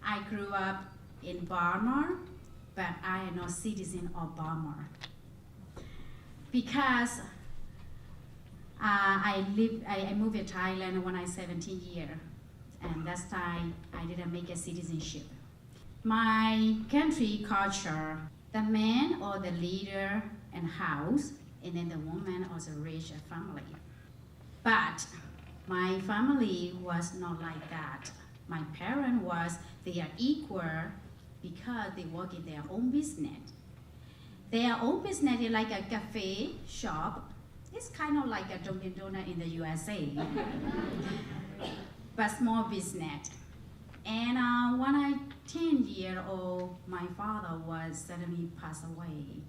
I grew up in Burma, but I am not citizen of Burma. Because I moved to Thailand when I was 17 years, and that's time I didn't make a citizenship. My country culture, the man or the leader and house, and then the woman also raised a family. But my family was not like that. My parents they are equal because they work in their own business. Their own business is like a cafe shop. It's kind of like a Dunkin' Donut in the USA, but small business. And when I 10-year-old, my father was suddenly passed away.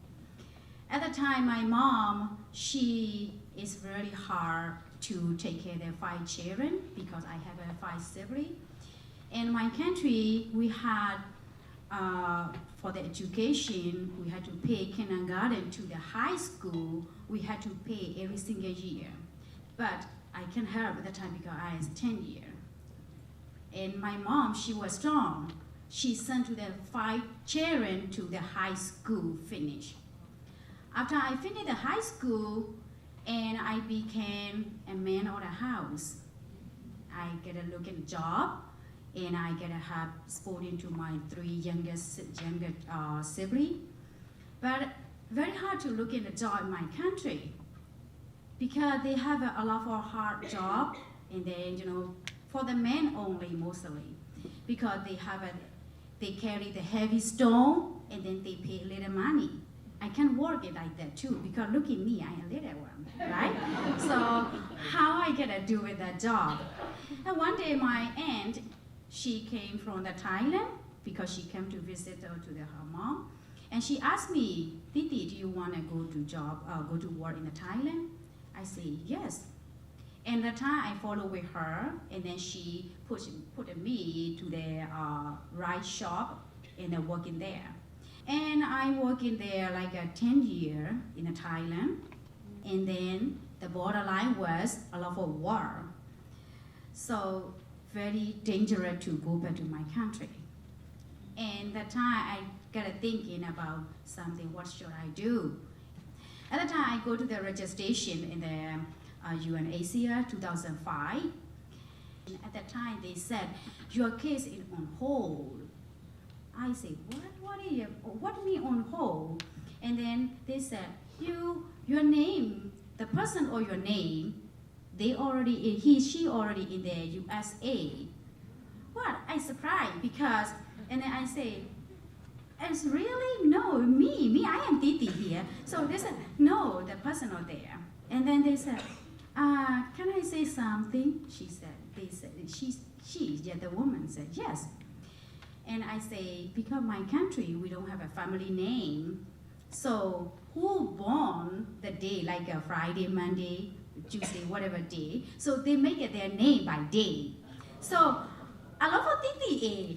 At the time, my mom, she is really hard to take care of their 5 children because I have 5 siblings. In my country, we had, for the education, we had to pay kindergarten to the high school. We had to pay every single year. But I can help at the time because I was 10 years. And my mom, she was strong. She sent to the 5 children to the high school finish. After I finished the high school, and I became a man of the house. I get a look at job, and I get a help supporting to my 3 younger siblings. But very hard to look in the job in my country because they have a lot of hard job, and then for the men only mostly because they carry the heavy stone and then they pay little money. I can work it like that too because look at me, I am a little one, right? So how I gonna do with that job? And one day my aunt, she came from the Thailand because she came to visit her mom, and she asked me, Thi Thi, do you want to go to work in the Thailand? I say yes. And the time I follow with her, and then she put me to the rice shop, and I work in there. And I work in there like 10 years in Thailand, and then the borderline was a lot of war. So very dangerous to go back to my country. And that time I got thinking about something, what should I do? At the time I go to the registration in the UNHCR 2005. And at that time they said, your case is on hold. I say, what mean on hold? And then they said, your name, the person or your name, she already in the USA. What? I surprised because, and then I say, it's really, no, me, I am Thi Thi here. So they said, no, the person not there. And then they said, can I say something? The woman said, yes. And I say, because my country, we don't have a family name. So who born the day, like a Friday, Monday, Tuesday, whatever day. So they make it their name by day. So a lot of Thi Thi Aye,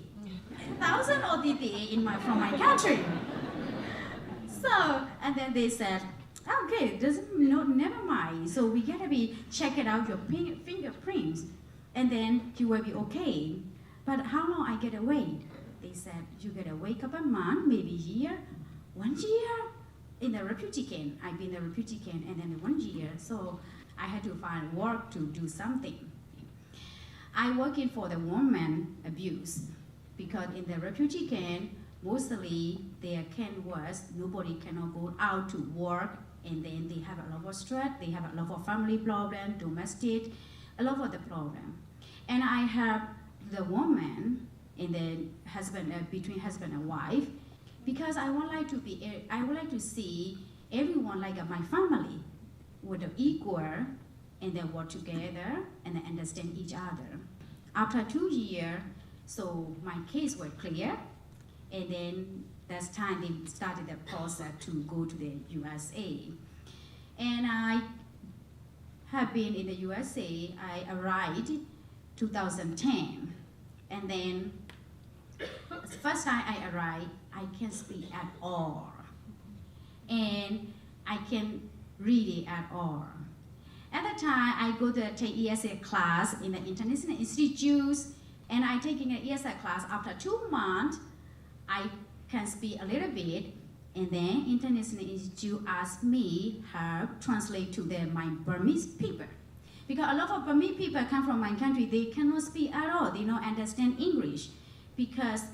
1,000 of Thi Thi Aye from my country. So, and then they said, okay, never mind. So we gotta check it out your fingerprints, and then you will be okay. But how long I get away? They said, you gotta wake up a month, maybe year, 1 year in the refugee camp. I've been in the refugee camp, and then 1 year. So I had to find work to do something. I working for the woman abuse because in the refugee camp, mostly their camp was nobody cannot go out to work, and then they have a lot of stress, they have a lot of family problem, domestic, a lot of the problem. And I have the woman and then husband, between husband and wife, because I would like to see everyone like my family with equal, and then work together and then understand each other. After 2 years, so my case was clear, and then that's time they started the process to go to the USA. And I have been in the USA, I arrived 2010, and then the first time I arrived, I can't speak at all, and I can't read it at all. At the time, I go to take ESA class in the international institutes, And I taking an ESL class. After 2 months, I can speak a little bit, and then International Institute asked me help translate to my Burmese people. Because a lot of Burmese people come from my country, they cannot speak at all, they don't understand English. Because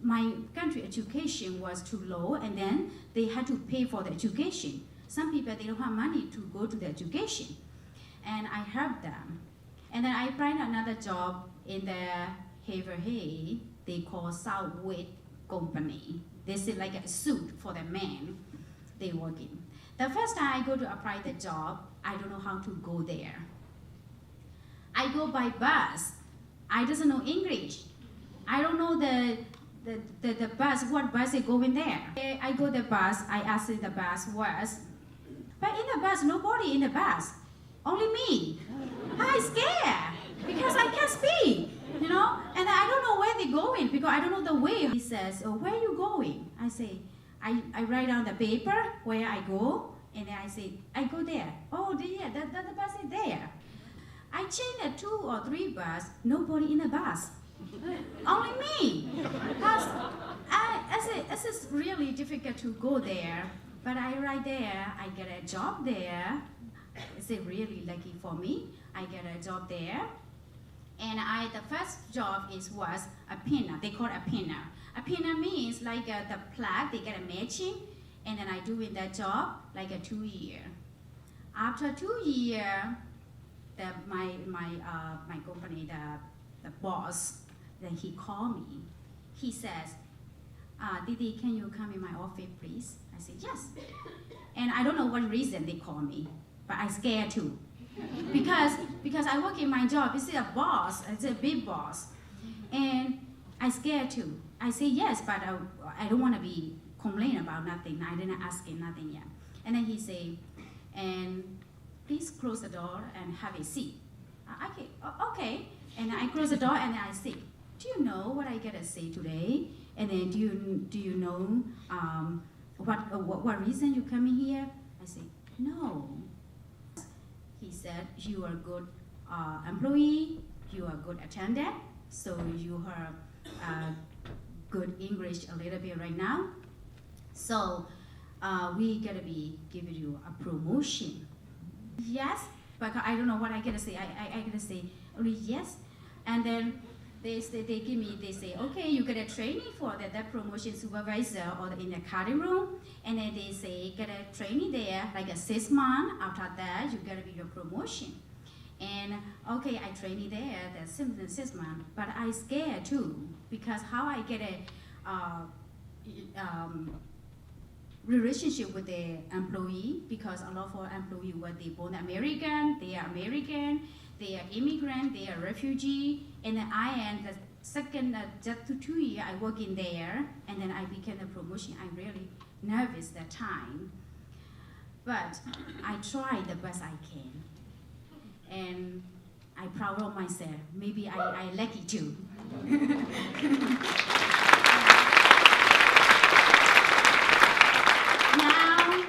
my country education was too low, and then they had to pay for the education. Some people, they don't have money to go to the education. And I helped them. And then I find another job in the Hay, they call Southwest Company. This is like a suit for the men they work in. The first time I go to apply the job, I don't know how to go there. I go by bus. I doesn't know English. I don't know the bus, what bus is going there. I go the bus, I ask the bus was, but in the bus, nobody in the bus, only me. I scared because I can't speak, and I don't know where they're going because I don't know the way. He says, oh, where are you going? I say, I write down the paper where I go, and then I say, I go there. Oh, yeah, the bus is there. I change the 2 or 3 bus, nobody in the bus. Only me. Because this is really difficult to go there. But I write there, I get a job there. It's really lucky for me. I get a job there. And the first job was a pinner. They call it a pinner. A pinner means like the plug, they get a matching. And then I do in that job like a 2 year. After 2 years, my company, the boss, then he called me. He says, Thi Thi, can you come in my office, please? I said, yes. And I don't know what reason they call me, but I scared too. because I work in my job, it's a boss, it's a big boss. And I scared too. I say yes, but I don't want to be complaining about nothing. I didn't ask him nothing yet. And then he say, and please close the door and have a seat. Okay. And I close the door and I say, do you know what I get to say today? And then do you know what reason you coming here? I say, no. He said, you are a good employee, you are a good attendant, so you have good English a little bit right now. So we gotta be giving you a promotion. Yes, but I don't know what I gotta say. I gotta say only yes. And then they say, okay, you get a training for that promotion supervisor or in the cutting room. And then they say, get a training there, like a 6 months. After that, you gotta be your promotion. And okay, I trained there, that's 6 months. But I scared too, because how I get a relationship with the employee, because a lot of employees were they born American, they are immigrant, they are refugee, and then I am the second, just 2 years I work in there, and then I became a promotion. I'm really nervous that time, but I tried the best I can, and I'm proud of myself. Maybe I lucky too. Now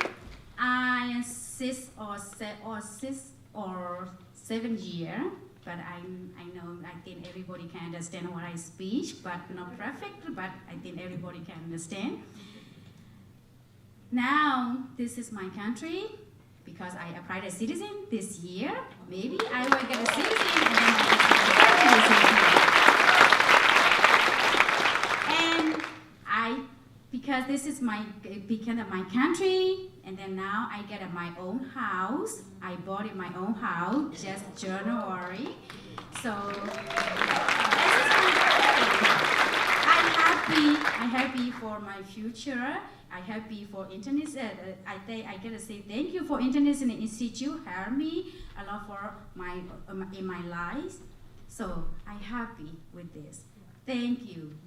I am 6 or 7 years, but I think everybody can understand what I speak, but not perfect, but I think everybody can understand. Now, this is my country, because I applied a citizen this year. Maybe I will get a citizen, and then I will because this is because of my country, and then now I get my own house. I bought my own house just January. So I'm happy for my future. I'm happy for International. I gotta say thank you for International Institute help me a lot for in my life. So I'm happy with this. Thank you.